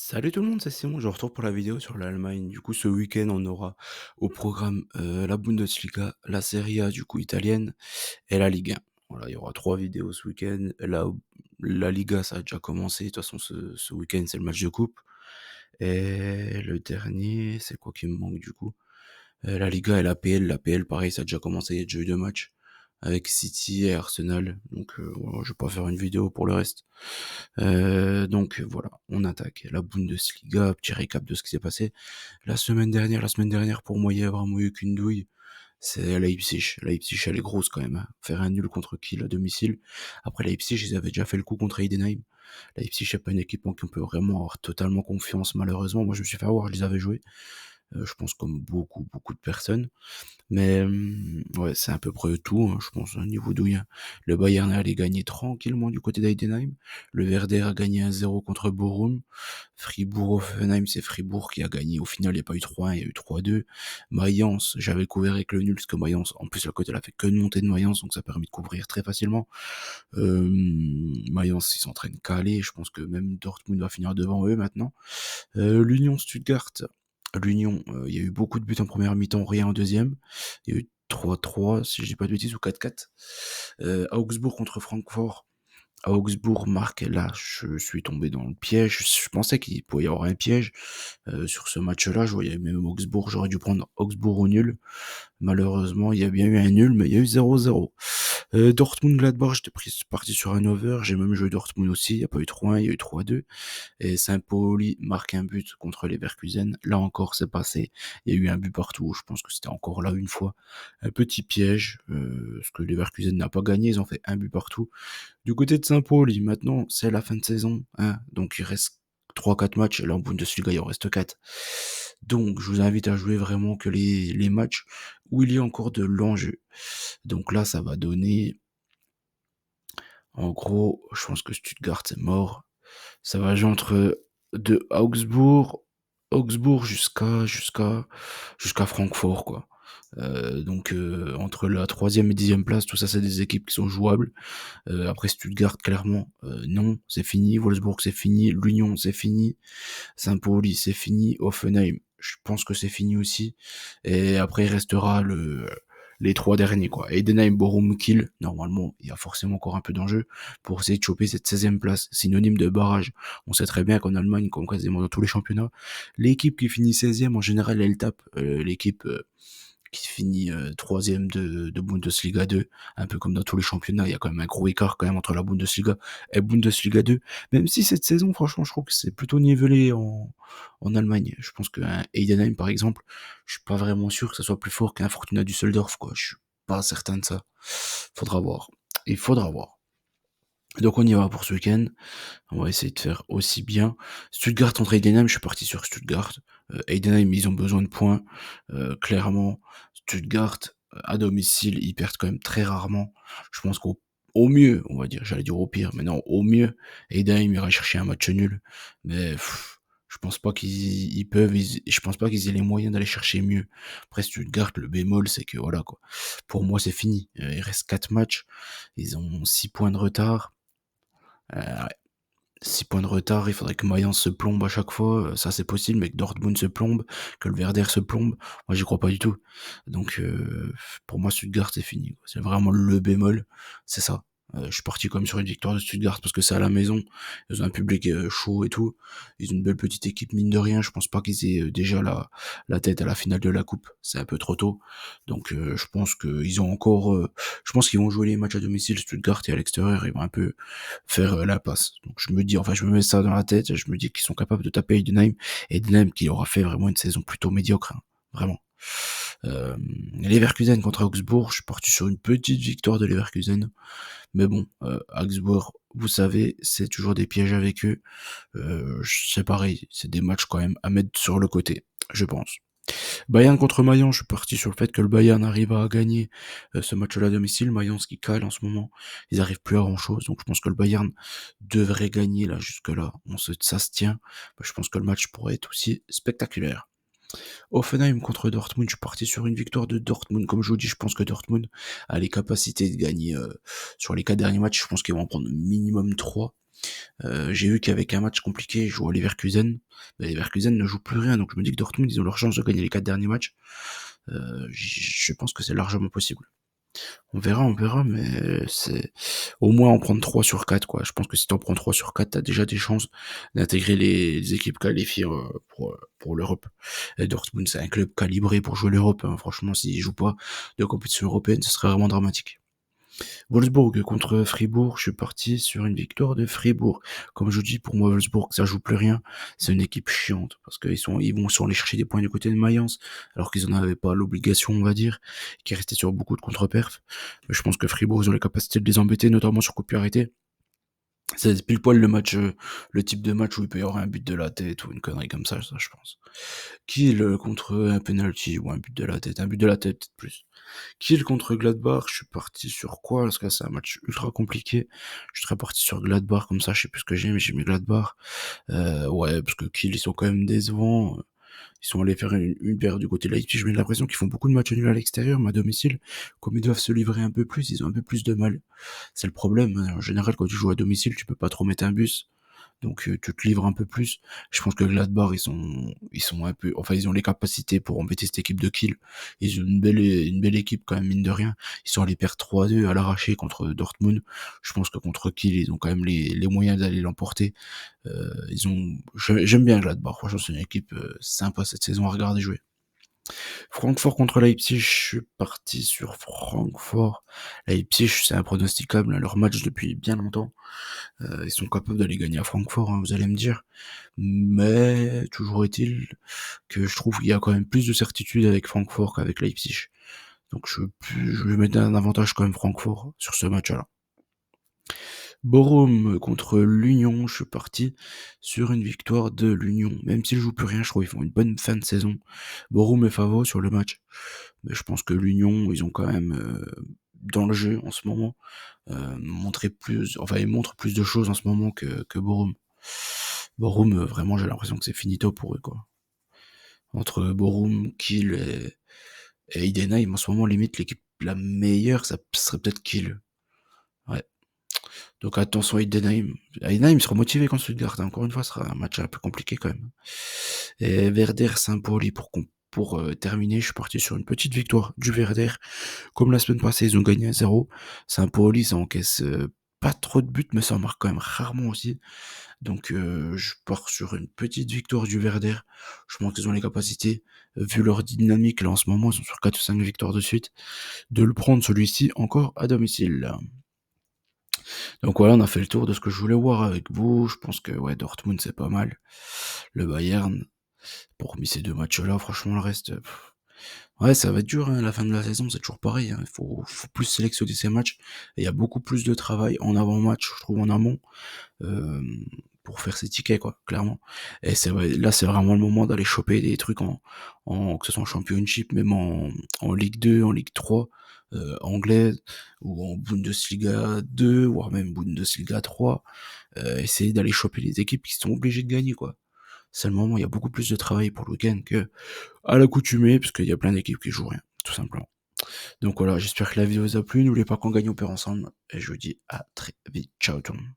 Salut tout le monde, c'est Simon, je vous retrouve pour la vidéo sur l'Allemagne. Du coup, ce week-end, on aura au programme la Bundesliga, la Serie A, du coup, italienne, et la Ligue 1. Voilà, il y aura 3 vidéos ce week-end. La Liga, ça a déjà commencé. De toute façon, ce week-end, c'est le match de coupe. Et le dernier, c'est quoi qui me manque du coup? La Liga et l'APL. L'APL, pareil, ça a déjà commencé, il y a déjà eu 2 matchs avec City et Arsenal. Donc, voilà, je vais pas faire une vidéo pour le reste. Donc voilà, on attaque la Bundesliga, petit récap de ce qui s'est passé la semaine dernière pour moi, il y a vraiment eu qu'une douille, c'est Leipzig. Leipzig, elle est grosse quand même, hein. Faire un nul contre Kiel à domicile. Après Leipzig, ils avaient déjà fait le coup contre Heidenheim. Leipzig, c'est pas une équipe en qui on peut vraiment avoir totalement confiance malheureusement. Moi, je me suis fait avoir, je les avais joués, je pense comme beaucoup de personnes. Mais ouais, c'est à peu près tout, hein, je pense, au niveau douille, hein. Le Bayern est allé gagner tranquillement du côté d'Heidenheim. Le Werder a gagné 1-0 contre Bochum. Fribourg-Hoffenheim, c'est Fribourg qui a gagné. Au final, il n'y a pas eu 3-1, il y a eu 3-2. Mayence, j'avais couvert avec le nul, parce que Mayence, en plus, la côte, elle a fait que de monter de Mayence, donc ça a permis de couvrir très facilement. Mayence, ils sont en train de caler. Je pense que même Dortmund va finir devant eux maintenant. L'Union Stuttgart, l'Union, il y a eu beaucoup de buts en première mi-temps, rien en deuxième. Il y a eu 3-3, si je dis pas de bêtises, ou 4-4. Augsbourg contre Francfort. Augsbourg marque, et là, je suis tombé dans le piège. Je pensais qu'il pouvait y avoir un piège sur ce match-là. Je voyais même Augsbourg, j'aurais dû prendre Augsbourg au nul. Malheureusement, il y a bien eu un nul, mais il y a eu 0-0. Dortmund-Gladbach, parti sur un over. J'ai même joué Dortmund aussi. Il n'y a pas eu 3-1, il y a eu 3-2. Et Saint-Pauli marque un but contre les Leverkusen. Là encore, c'est passé. Il y a eu un but partout. Je pense que c'était encore là une fois un petit piège, parce que les Leverkusen n'a pas gagné. Ils ont fait un but partout. Du côté de Saint-Pauli, maintenant, c'est la fin de saison, hein. Donc il reste 3-4 matchs. Là, en Bundesliga, il en reste 4. Donc, je vous invite à jouer vraiment que les matchs où il y a encore de l'enjeu. Donc là, ça va donner, en gros, je pense que Stuttgart, c'est mort. Ça va jouer entre de Augsbourg jusqu'à Francfort, quoi. Donc entre la troisième et 10e place, tout ça, c'est des équipes qui sont jouables. Après Stuttgart, clairement, non, c'est fini. Wolfsburg, c'est fini. L'Union, c'est fini. Saint-Pauli, c'est fini. Offenheim, je pense que c'est fini aussi. Et après, il restera les 3 derniers, quoi. Heidenheim, Bochum, Kiel. Normalement, il y a forcément encore un peu d'enjeu pour essayer de choper cette 16e place, synonyme de barrage. On sait très bien qu'en Allemagne, comme quasiment dans tous les championnats, l'équipe qui finit 16e, en général, elle tape l'équipe qui finit troisième de Bundesliga 2, un peu comme dans tous les championnats. Il y a quand même un gros écart quand même entre la Bundesliga et Bundesliga 2, même si cette saison, franchement, je trouve que c'est plutôt nivelé en Allemagne. Je pense qu'un Heidenheim, par exemple, je suis pas vraiment sûr que ça soit plus fort qu'un Fortuna Düsseldorf, quoi. Je suis pas certain de ça. Faudra voir. Il faudra voir. Donc on y va pour ce week-end. On va essayer de faire aussi bien. Stuttgart contre Heidenheim, je suis parti sur Stuttgart. Heidenheim, ils ont besoin de points. Clairement, Stuttgart, à domicile, ils perdent quand même très rarement. Je pense qu'au mieux, on va dire, j'allais dire au pire, mais non, au mieux, Heidenheim ira chercher un match nul. Mais je pense pas qu'ils peuvent, je pense pas qu'ils aient les moyens d'aller chercher mieux. Après Stuttgart, le bémol, c'est que voilà quoi. Pour moi, c'est fini. Il reste 4 matchs. Ils ont 6 points de retard. 6 points de retard, il faudrait que Mayence se plombe à chaque fois, ça c'est possible, mais que Dortmund se plombe, que le Werder se plombe, moi j'y crois pas du tout. Donc pour moi Stuttgart c'est fini, quoi. C'est vraiment le bémol, c'est ça. Je suis parti comme sur une victoire de Stuttgart parce que c'est à la maison, ils ont un public chaud et tout, ils ont une belle petite équipe mine de rien, je pense pas qu'ils aient déjà la tête à la finale de la coupe, c'est un peu trop tôt. Donc je pense qu'ils ont encore, je pense qu'ils vont jouer les matchs à domicile Stuttgart et à l'extérieur, ils vont un peu faire la passe. Donc je me dis, enfin je me mets ça dans la tête, je me dis qu'ils sont capables de taper Heidenheim, Heidenheim qui aura fait vraiment une saison plutôt médiocre, hein, vraiment. Leverkusen contre Augsbourg, je suis parti sur une petite victoire de Leverkusen, mais bon, Augsbourg, vous savez, c'est toujours des pièges avec eux, c'est pareil, c'est des matchs quand même à mettre sur le côté, je pense. Bayern contre Mayence, je suis parti sur le fait que le Bayern arrive à gagner ce match-là à domicile. Mayence qui cale en ce moment, ils arrivent plus à grand-chose, donc je pense que le Bayern devrait gagner là jusque-là. Ça se tient. Je pense que le match pourrait être aussi spectaculaire. Offenheim contre Dortmund, je suis parti sur une victoire de Dortmund. Comme je vous dis, je pense que Dortmund a les capacités de gagner sur les 4 derniers matchs. Je pense qu'ils vont en prendre minimum 3. J'ai vu qu'avec un match compliqué, ils jouent à Leverkusen. Bah, Leverkusen ne joue plus rien, donc je me dis que Dortmund, ils ont leur chance de gagner les 4 derniers matchs. Je pense que c'est largement possible. On verra, mais c'est au moins en prendre 3 sur 4, quoi. Je pense que si t'en prends 3 sur 4, t'as déjà des chances d'intégrer les équipes qualifiées pour l'Europe. Et Dortmund, c'est un club calibré pour jouer l'Europe, hein. Franchement, s'ils jouent pas de compétition européenne, ce serait vraiment dramatique. Wolfsburg contre Fribourg, je suis parti sur une victoire de Fribourg. Comme je dis, pour moi, Wolfsburg, ça joue plus rien. C'est une équipe chiante parce ils vont aller chercher des points du côté de Mayence, alors qu'ils en avaient pas l'obligation, on va dire, qui restaient sur beaucoup de contre-perfs. Mais je pense que Fribourg, ils ont les capacités de les embêter, notamment sur coup de pied arrêté. C'est pile poil le type de match où il peut y avoir un but de la tête ou une connerie comme ça, je pense. Kiel contre un penalty ou un but de la tête, un but de la tête peut-être plus. Kiel contre Gladbach, je suis parti sur quoi? Parce que c'est un match ultra compliqué. Je serais parti sur Gladbach, comme ça je sais plus ce que j'ai, mais j'ai mis Gladbach. Ouais, parce que Kiel, ils sont quand même décevants. Ils sont allés faire une paire du côté de Leipzig. J'ai l'impression qu'ils font beaucoup de matchs nuls à l'extérieur, mais à domicile, comme ils doivent se livrer un peu plus, ils ont un peu plus de mal. C'est le problème, hein. En général, quand tu joues à domicile, tu peux pas trop mettre un bus. Donc tu te livres un peu plus. Je pense que Gladbach, ils sont un peu, enfin ils ont les capacités pour embêter cette équipe de Kiel. Ils ont une belle équipe quand même, mine de rien. Ils sont allés perdre 3-2 à l'arraché contre Dortmund. Je pense que contre Kiel, ils ont quand même les moyens d'aller l'emporter. J'aime bien Gladbach. Franchement, c'est une équipe sympa cette saison à regarder jouer. Francfort contre Leipzig, je suis parti sur Francfort. Leipzig, c'est impronosticable, hein, leur match depuis bien longtemps. Ils sont capables d'aller gagner à Francfort, hein, vous allez me dire. Mais toujours est-il que je trouve qu'il y a quand même plus de certitude avec Francfort qu'avec Leipzig. Donc je vais mettre un avantage quand même Francfort sur ce match-là. Bochum contre l'Union, je suis parti sur une victoire de l'Union. Même s'ils jouent plus rien, je trouve qu'ils font une bonne fin de saison. Bochum est favori sur le match. Mais je pense que l'Union, ils ont quand même dans le jeu en ce moment ils montrent plus de choses en ce moment que Bochum. Bochum, vraiment, j'ai l'impression que c'est finito pour eux, quoi. Entre Bochum, Kiel et Heidenheim, en ce moment, limite, l'équipe la meilleure, ça serait peut-être Kiel. Ouais. Donc attention Heidenheim. Heidenheim sera motivé contre Stuttgart, hein. Encore une fois, ce sera un match un peu compliqué quand même. Et Werder Saint-Pauli pour terminer, je suis parti sur une petite victoire du Werder. Comme la semaine passée, ils ont gagné 1-0. Saint-Pauli, ça encaisse pas trop de buts, mais ça en marque quand même rarement aussi. Donc je pars sur une petite victoire du Werder. Je pense qu'ils ont les capacités, vu leur dynamique là en ce moment, ils sont sur 4 ou 5 victoires de suite, de le prendre celui-ci encore à domicile. Donc voilà, on a fait le tour de ce que je voulais voir avec vous. Je pense que ouais, Dortmund c'est pas mal. Le Bayern, pour mis ces deux matchs-là, franchement le reste, ouais, ça va être dur, hein, la fin de la saison, c'est toujours pareil, hein. Faut plus sélectionner ces matchs. Et il y a beaucoup plus de travail en avant-match, je trouve, en amont, euh, pour faire ses tickets, quoi, clairement. Et c'est vrai, là, c'est vraiment le moment d'aller choper des trucs que ce soit en Championship, même en Ligue 2, en Ligue 3, anglaise, ou en Bundesliga 2, voire même Bundesliga 3. Essayer d'aller choper les équipes qui sont obligées de gagner, quoi. C'est le moment, il y a beaucoup plus de travail pour le week-end que à l'accoutumée, parce qu'il y a plein d'équipes qui jouent rien, tout simplement. Donc voilà, j'espère que la vidéo vous a plu. N'oubliez pas qu'on gagne, on perd ensemble. Et je vous dis à très vite. Ciao tout le monde.